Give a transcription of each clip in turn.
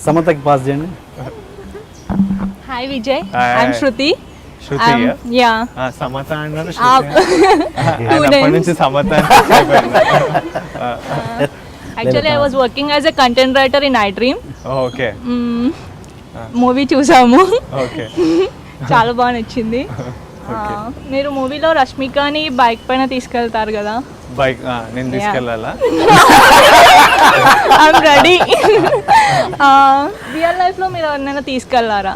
సమతకి pass చేయండి. Hi Vijay, I'm Shruti. Shruti yeah Samatha అన్నారు. అప్పటి నుంచి Samatha actually I was working as a content writer in I dream. Okay. Movie చూసాము, okay, చాలా బాగా నచ్చింది. మీరు మూవీలో రష్మికని బైక్ పైన తీసుకెళ్తారు కదా? బైక్ నేను తీసుకెళ్ళాలా? I'm ready. రియల్ లైఫ్ లో మీరు ఎవరినైనా తీసుకెళ్లారా?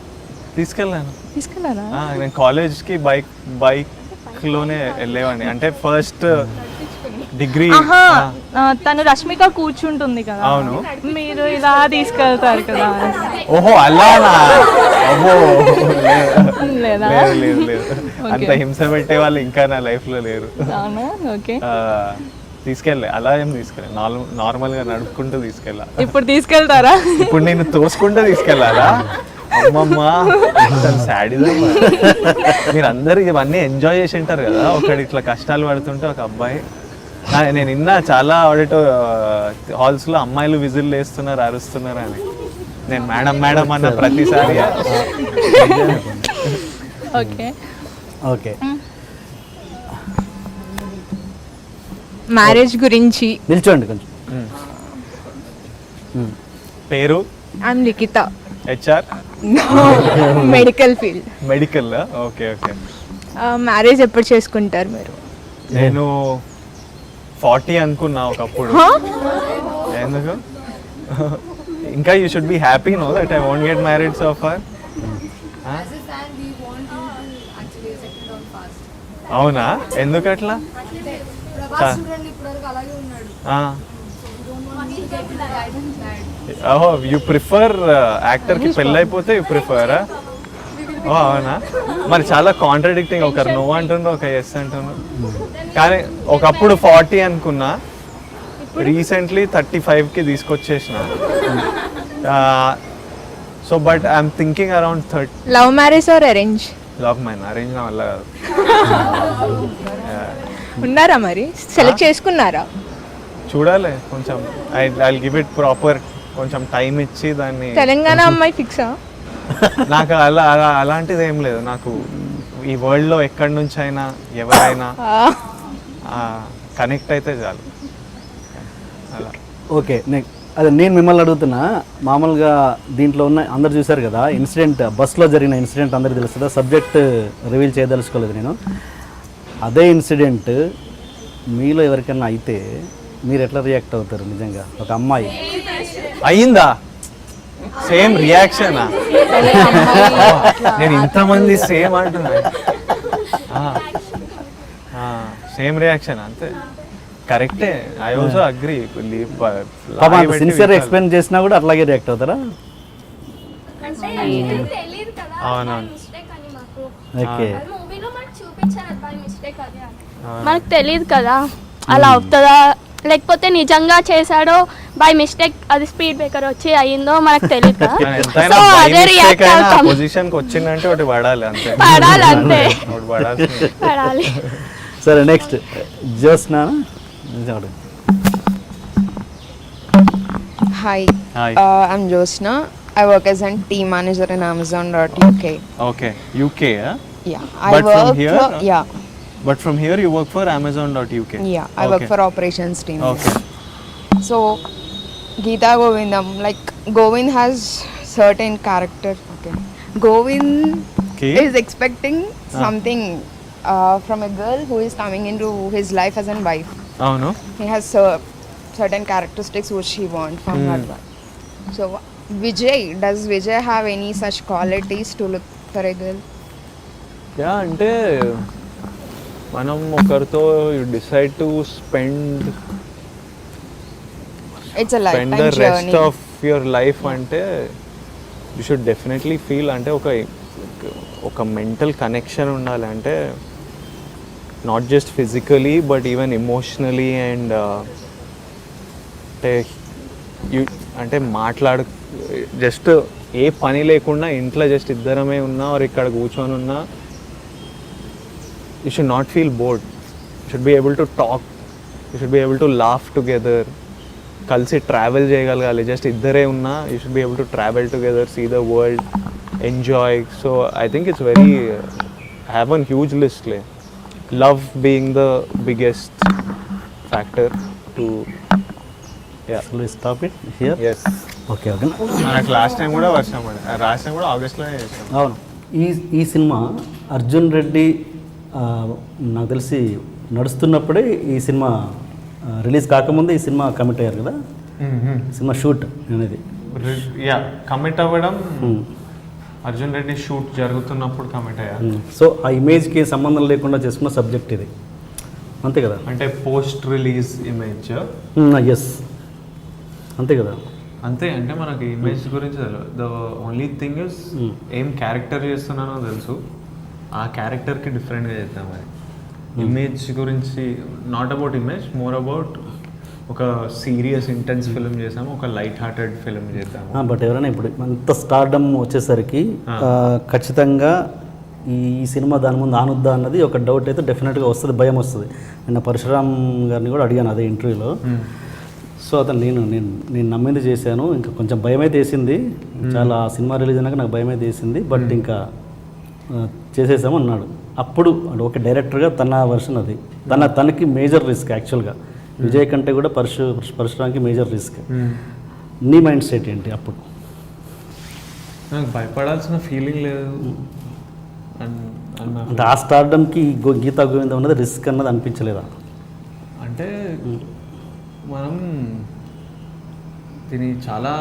తీసుకెళ్ళారా? నేను కాలేజ్కి బైక్ లోనే వెళ్ళేవాడిని. అంటే ఫస్ట్ డిగ్రీ తను రష్మిక కూర్చుంటుంది కదా, అవును, మీరు ఇలా తీసుకెళ్తారు కదా. ఓహో అలానా? అబ్బో లేదా? లేదు అంత హింస పెట్టే వాళ్ళు ఇంకా నా లైఫ్ లో లేరు. ఓకే. తీసుకెళ్ళే అలా ఏం తీసుకెళ్ళి నార్మల్ గా నడుపుకుంటూ తీసుకెళ్ళా. ఇప్పుడు తీసుకెళ్తారా? ఇప్పుడు నేను తోసుకుంటూ తీసుకెళ్ళాలా? అమ్మమ్మ సాడిజం. మీరు అందరు ఇవన్నీ ఎంజాయ్ చేసి ఉంటారు కదా. ఒకటి ఇట్లా కష్టాలు పడుతుంటే ఒక అబ్బాయి, నేను విన్నా చాలా ఆడిటో హాల్స్ లో అమ్మాయిలు విజిల్ వేస్తున్నారు, అరుస్తున్నారు అని. నేను మేడం మేడం అన్న ప్రతిసారి. Okay okay. మ్యారేజ్ గురించి నిల్చోండి కొంచెం. పేరు? I'm Likhitha. HR? Medical field. Medical. Okay okay. Marriage ఎప్పుడు చేసుకుంటారు మీరు? నేను 40 అనుకున్నా ఒకప్పుడు. ఎందుకు? ఇంకా you should be happy know that I won't get married so far. అవునా? ఎందుకు అట్లా? ఓహో, యూ ప్రిఫర్ యాక్టర్కి పెళ్ళైపోతే యూ ప్రిఫరా? ఓ అవునా? మరి చాలా కాంట్రడిక్టింగ్. ఒకరు నో అంటున్నారు, ఒక ఎస్ అంటున్నారు. కానీ ఒకప్పుడు 40 అనుకున్నా, రీసెంట్లీ 35కి తీసుకొచ్చేసిన. So but I'm thinking around 30. Love marriage or arrange? Love man. Arrange నా వల్ల కాదు. ఉన్నారా మరి? సెలెక్ట్ చేసుకున్నారా? చూడాలి కొంచెం. ఐ గివ్ ఇట్ ప్రాపర్ కొంచెం టైం ఇచ్చి దాన్ని. తెలంగాణ అమ్మాయి ఫిక్సా? నాకు అలాంటిది ఏం లేదు. నాకు ఈ వరల్డ్లో ఎక్కడి నుంచి అయినా ఎవరైనా కనెక్ట్ అయితే చాలు. అలా. ఓకే. అదే నేను మిమ్మల్ని అడుగుతున్నా, మామూలుగా దీంట్లో ఉన్న అందరు చూశారు కదా ఇన్సిడెంట్, బస్లో జరిగిన ఇన్సిడెంట్ అందరికీ తెలుస్తుందా? సబ్జెక్ట్ రివీల్ చేయదలుచుకోలేదు నేను. అదే ఇన్సిడెంట్ మీలో ఎవరికైనా అయితే మీరు ఎట్లా రియాక్ట్ అవుతారు? నిజంగా ఒక అమ్మాయి అయిందా? సేమ్ రియాక్షనా? నేను ఇంతమంది సేమ్ అంటున్నా. సేమ్ రియాక్షన్ అంతే. కరెక్టే. I also agree. Sincere explain చేసినా కూడా అట్లాగే రియాక్ట్ అవుతారా? అవునవును. ఓకే. మనకు తెలియదు కదా అలా అవుతుందా, లేకపోతే నిజంగా చేశాడో బై మిస్టేక్ అది స్పీడ్ బ్రేకర్ వచ్చి అయ్యిందో మనకు తెలియదు కదా. సో అదే రియాక్ట్ అవుతాం. పొజిషన్కి వచ్చిందంటే ఒకటి పడాలి అంతే. పడాలి. సరే next Jyotsna. Hi, I'm Josna. I work as a team manager in Amazon.uk. Okay, UK, huh? Yeah, But from here? Yeah. But from here you work for Amazon.uk? Yeah, I work for operations team. Okay. So, Geeta Govindam, like Govind has certain character. Okay. Govind is expecting something from a girl who is coming into his life as a wife. Oh no. He has certain characteristics which he wants from her wife. So, does Vijay have any such qualities to look for a girl? Yeah, అంటే మనం ఒకరితో decide to spend the rest of your life అంటే you should definitely feel అంటే ఒక mental connection ఉండాలి. అంటే not just physically but even emotionally. And అంటే just a పని లేకుండా ఇంట్లో జస్ట్ ఇద్దరమే ఉన్నా ఆర్ ఇక్కడ కూర్చొని ఉన్నా, you should not feel bored. You should be able to talk, you should be able to laugh together, కలిసి ట్రావెల్ చేయగలగాలి. జస్ట్ ఇద్దరే ఉన్నా you should be able to travel together, see the world, enjoy. So I think it's very, I have one huge list. Love being the biggest factor to stop it here. Yes. Okay okay. మనకు last time కూడా వర్షం పడింది, last time కూడా ఆగస్ట్లోనే చేసాం. అవును. ఈ cinema Arjun Reddy నాకు తెలిసి నడుస్తున్నప్పుడే ఈ సినిమా రిలీజ్ కాకముందే ఈ సినిమా కమిట్ అయ్యారు కదా, సినిమా షూట్ అనేది. యా, కమిట్ అవ్వడం అర్జున్ రెడ్డి షూట్ జరుగుతున్నప్పుడు కమిట్ అయ్యారు. సో ఆ ఇమేజ్కి సంబంధం లేకుండా చేసుకున్న సబ్జెక్ట్ ఇది, అంతే కదా? అంటే పోస్ట్ రిలీజ్ ఇమేజ్. ఎస్, అంతే కదా? అంతే. అంటే మనకి ఇమేజ్ గురించి తెలియదు. ద ఓన్లీ థింగ్ ఇస్ ఏం క్యారెక్టర్ చేస్తున్నానో తెలుసు, ఆ క్యారెక్టర్కి డిఫరెంట్గా చేద్దాం. అది ఇమేజ్ గురించి not about image, more about ఒక సీరియస్ ఇంటెన్స్ ఫిల్మ్ చేసాము, ఒక లైట్ హార్టెడ్ ఫిల్మ్ చేద్దాము. బట్ ఎవరైనా ఇప్పుడు అంత స్టార్డమ్ వచ్చేసరికి ఖచ్చితంగా ఈ సినిమా దాని ముందు ఆనుద్దా అన్నది ఒక డౌట్ అయితే డెఫినెట్గా వస్తుంది, భయం వస్తుంది. నిన్న పరశురామ్ గారిని కూడా అడిగాను అదే ఇంటర్వ్యూలో. సో అతను నేను నమ్మింది చేశాను, ఇంకా కొంచెం భయం అయితే వేసింది, చాలా సినిమా రిలీజ్ అయినాక నాకు భయం అయితే వేసింది, బట్ ఇంకా చేసేసాము అన్నాడు. అప్పుడు ఒక డైరెక్టర్గా తన వర్షన్ అది, తనకి మేజర్ రిస్క్ యాక్చువల్గా. విజయ్ కంటే కూడా పరశురామ్కి మేజర్ రిస్క్. నీ మైండ్ సెట్ ఏంటి అప్పుడు? నాకు భయపడాల్సిన ఫీలింగ్ లేదు. అంటే ఆ స్టార్డమ్కి గీతా గోవిందం అన్నది రిస్క్ అన్నది అనిపించలేదా? అంటే మనం దీన్ని చాలా,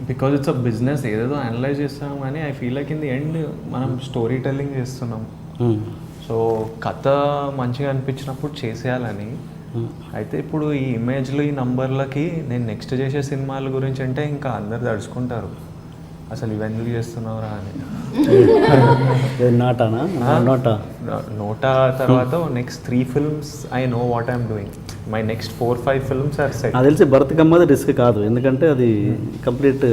బికాజ్ ఇట్స్ అ బిజినెస్, ఏదేదో అనలైజ్ చేస్తాం కానీ I feel like in the end మనం స్టోరీ టెల్లింగ్ చేస్తున్నాం. సో కథ మంచిగా అనిపించినప్పుడు చేసేయాలని. అయితే ఇప్పుడు ఈ ఇమేజ్లు, ఈ నంబర్లకి నేను నెక్స్ట్ చేసే సినిమాల గురించి అంటే ఇంకా అందరు తడుచుకుంటారు, అసలు ఇవెందుకు చేస్తున్నావురా అని. నోటా తర్వాత next 3 films I know what I'm doing. My next 4-5 films are set. నాకు తెలిసి భరతకమ్మది రిస్క్ కాదు, ఎందుకంటే అది కంప్లీట్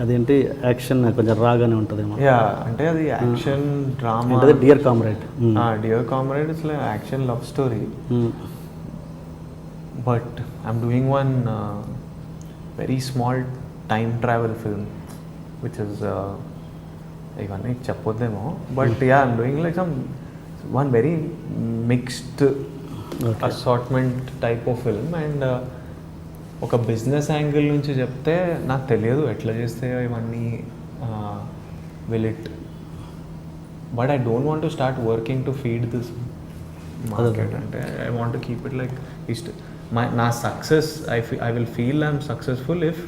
అదేంటి యాక్షన్ కొంచెం రాగానే ఉంటుందేమో. యా, అంటే అది action drama. Dear comrade. Dear comrade it's like action love story. But I'm doing one very small time travel film which is ఇవన్నీ చెప్పొద్దేమో, but yeah I'm doing like some one very mixed assortment type of film. And ఒక business angle నుంచి చెప్తే నాకు తెలియదు ఎట్లా చేస్తే ఇవన్నీ will it, but I don't want to start working to feed this market. అంటే I want to keep it like నా success I will feel I'm successful if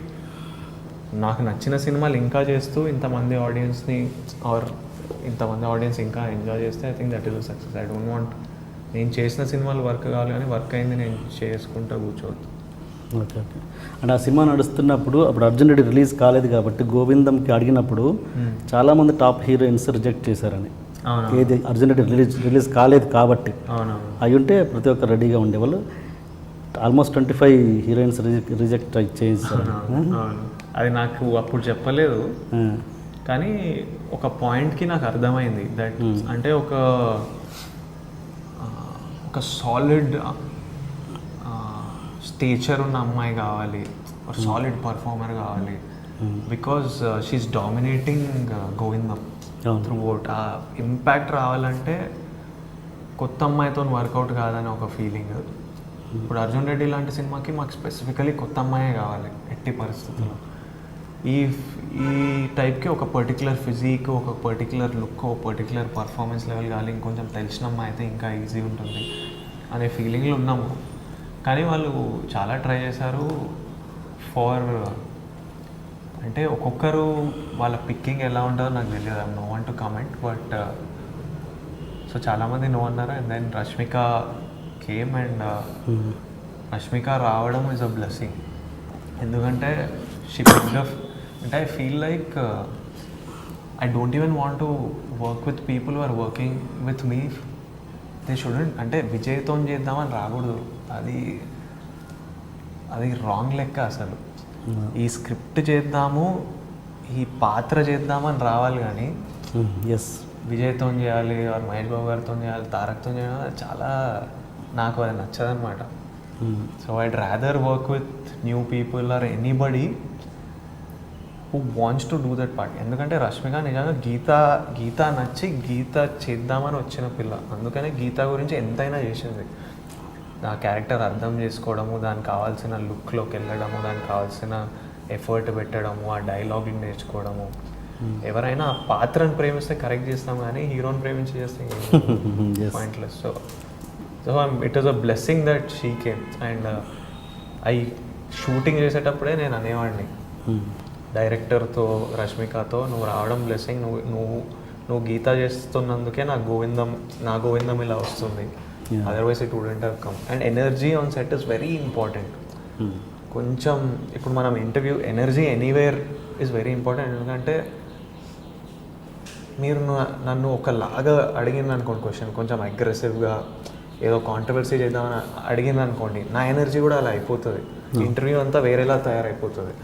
నాకు నచ్చిన సినిమాలు ఇంకా చేస్తూ ఇంతమంది ఆడియన్స్ని ఆర్ ఇంతమంది ఆడియన్స్ ఇంకా ఎంజాయ్ చేస్తే I think that is a success. I don't want నేను చేసిన సినిమాలు వర్క్ కావాలి కానీ వర్క్ అయింది నేను చేసుకుంటూ కూర్చోవద్దు. Okay okay. అంటే ఆ సినిమా నడుస్తున్నప్పుడు అప్పుడు అర్జున్ రెడ్డి రిలీజ్ కాలేదు కాబట్టి గోవిందంకి అడిగినప్పుడు చాలామంది టాప్ హీరోయిన్స్ రిజెక్ట్ చేశారని. ఏది అర్జున్ రెడ్డి రిలీజ్ కాలేదు కాబట్టి. అవి ఉంటే ప్రతి ఒక్కరు రెడీగా ఉండేవాళ్ళు. ఆల్మోస్ట్ 25 హీరోయిన్స్ రిజెక్ట్ చేశారు. అది నాకు అప్పుడు చెప్పలేదు కానీ ఒక పాయింట్కి నాకు అర్థమైంది దట్ అంటే ఒక సాలిడ్ స్టేచర్ ఉన్న అమ్మాయి కావాలి, ఒక సాలిడ్ పర్ఫార్మర్ కావాలి, because she is dominating Govindam through out. ఆ ఇంపాక్ట్ రావాలంటే కొత్త అమ్మాయితో వర్కౌట్ కాదని ఒక ఫీలింగ్. ఇప్పుడు అర్జున్ రెడ్డి లాంటి సినిమాకి మాకు స్పెసిఫికలీ కొత్త అమ్మాయే కావాలి ఎట్టి పరిస్థితుల్లో. ఈ టైప్కి ఒక పర్టికులర్ ఫిజిక్, ఒక పర్టికులర్ లుక్, ఒక పర్టికులర్ పర్ఫార్మెన్స్ లెవెల్ కావాలి, ఇంకొంచెం తెలిసిన అమ్మాయి అయితే ఇంకా ఈజీ ఉంటుంది అనే ఫీలింగ్లో ఉన్నాము. కానీ వాళ్ళు చాలా ట్రై చేశారు ఫార్, అంటే ఒక్కొక్కరు వాళ్ళ పిక్కింగ్ ఎలా ఉంటుందో నాకు తెలియదు, I no want to comment, but so చాలామంది నో అన్నారు. And then Rashmika came and Rashmika రావడం ఈజ్ అ బ్లెస్సింగ్. ఎందుకంటే షీ పిక్డ్ అప్. అంటే I feel like I don't even want to work with people who are working with me. They shouldn't, అంటే విజయ్తో చేద్దామని రాకూడదు, అది రాంగ్ లెక్క అసలు. ఈ స్క్రిప్ట్ చేద్దాము, ఈ పాత్ర చేద్దామని రావాలి కానీ ఎస్ విజయ్తో చేయాలి ఆర్ మహేష్ బాబు గారితో చేయాలి, తారక్తో చేయాలి, చాలా నాకు అది నచ్చదనమాట. So I'd rather work with new people or anybody who wants to do that part. ఎందుకంటే రష్మిక నిజంగా గీత నచ్చి గీత చేద్దామని వచ్చిన పిల్ల, అందుకనే గీత గురించి ఎంతైనా చేసింది. ఆ క్యారెక్టర్ అర్థం చేసుకోవడము, దానికి కావాల్సిన లుక్లోకి వెళ్ళడము, దానికి కావాల్సిన ఎఫర్ట్ పెట్టడము, ఆ డైలాగ్ని నేర్చుకోవడము. ఎవరైనా ఆ పాత్రను ప్రేమిస్తే కరెక్ట్ చేస్తాం, కానీ హీరోని ప్రేమించి చేస్తే pointless. So it is a blessing that she came. And shooting చేసేటప్పుడే నేను అనేవాడిని డైరెక్టర్తో, రష్మికతో, నువ్వు రావడం బ్లెస్సింగ్, నువ్వు గీత చేస్తున్నందుకే నా గోవిందం ఇలా వస్తుంది, otherwise it wouldn't have come. And energy on set is very important. కొంచెం ఇప్పుడు మనం interview energy anywhere is very important. ఎందుకంటే మీరు నన్ను ఒకలాగా అడిగింది అనుకోండి క్వశ్చన్, కొంచెం అగ్రెసివ్గా ఏదో కాంట్రవర్సీ చేద్దామని అడిగింది అనుకోండి, నా ఎనర్జీ కూడా అలా అయిపోతుంది, ఇంటర్వ్యూ అంతా వేరేలా తయారైపోతుంది.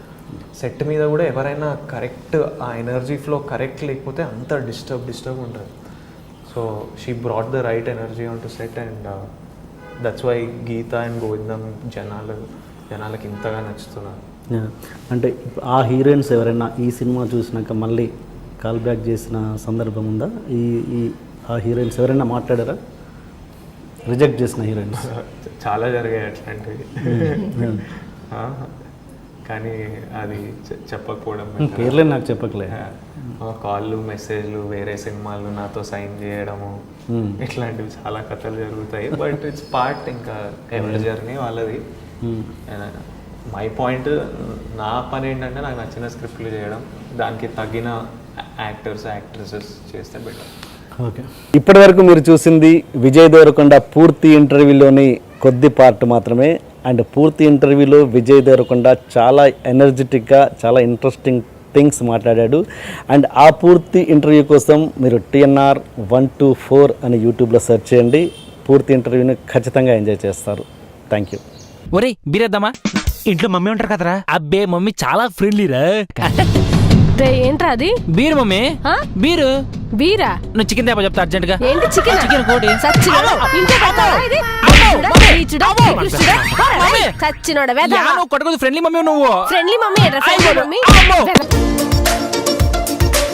సెట్ మీద కూడా ఎవరైనా కరెక్ట్ ఆ ఎనర్జీ ఫ్లో కరెక్ట్ లేకపోతే అంత డిస్టర్బ్ ఉంటుంది. So she brought the right energy on to set. And that's why Geetha and Govindam జనాలకి ఇంతగా నచ్చుతున్నారు. అంటే ఆ హీరోయిన్స్ ఎవరైనా ఈ సినిమా చూసినాక మళ్ళీ కాల్ బ్యాక్ చేసిన సందర్భం ఉందా? ఆ హీరోయిన్స్ ఎవరైనా మాట్లాడారా, రిజెక్ట్ చేసిన హీరోయిన్స్? చాలా జరిగాయి అట్లాంటివి, కానీ అది చెప్పకపోవడం. పేర్లే నాకు చెప్పకలే. కాళ్ళు, మెసేజ్లు, వేరే సినిమాలు నాతో సైన్ చేయడము, ఇట్లాంటివి చాలా కథలు జరుగుతాయి. బట్ ఇట్స్ పార్ట్, ఇంకా ఎవరి జర్నీ వాళ్ళది. మై పాయింట్, నా పని ఏంటంటే నాకు నచ్చిన స్క్రిప్ట్లు చేయడం, దానికి తగిన యాక్టర్స్, యాక్ట్రెసెస్ చేస్తే బెటర్. ఓకే, ఇప్పటి వరకు మీరు చూసింది విజయ్ దేవరకొండ పూర్తి ఇంటర్వ్యూలోని కొద్ది పార్ట్ మాత్రమే. అండ్ పూర్తి ఇంటర్వ్యూలో విజయ్ దేవరకొండ చాలా ఎనర్జెటిక్గా, చాలా ఇంట్రెస్టింగ్ థింగ్స్ మాట్లాడాడు. అండ్ ఆ పూర్తి ఇంటర్వ్యూ కోసం మీరు TNR 124 అని యూట్యూబ్లో సెర్చ్ చేయండి. పూర్తి ఇంటర్వ్యూని ఖచ్చితంగా ఎంజాయ్ చేస్తారు. Thank you. ఒరే బీరేద్దామా? ఇంట్లో మమ్మీ ఉంటారు కదరా. అబ్బే మమ్మీ చాలా ఫ్రెండ్లీరా. ఏంట్రా అది? Beer mummy, beer. బీరా? నువ్వు చికెన్ తేపా చెప్తా అర్జెంట్ గా. ఏంటి చికెన్? చికెన్ కోడి. చచ్చినోడ కొట్టకూడదు. ఫ్రెండ్లీ మమ్మీ నువ్వు. Friendly mummy.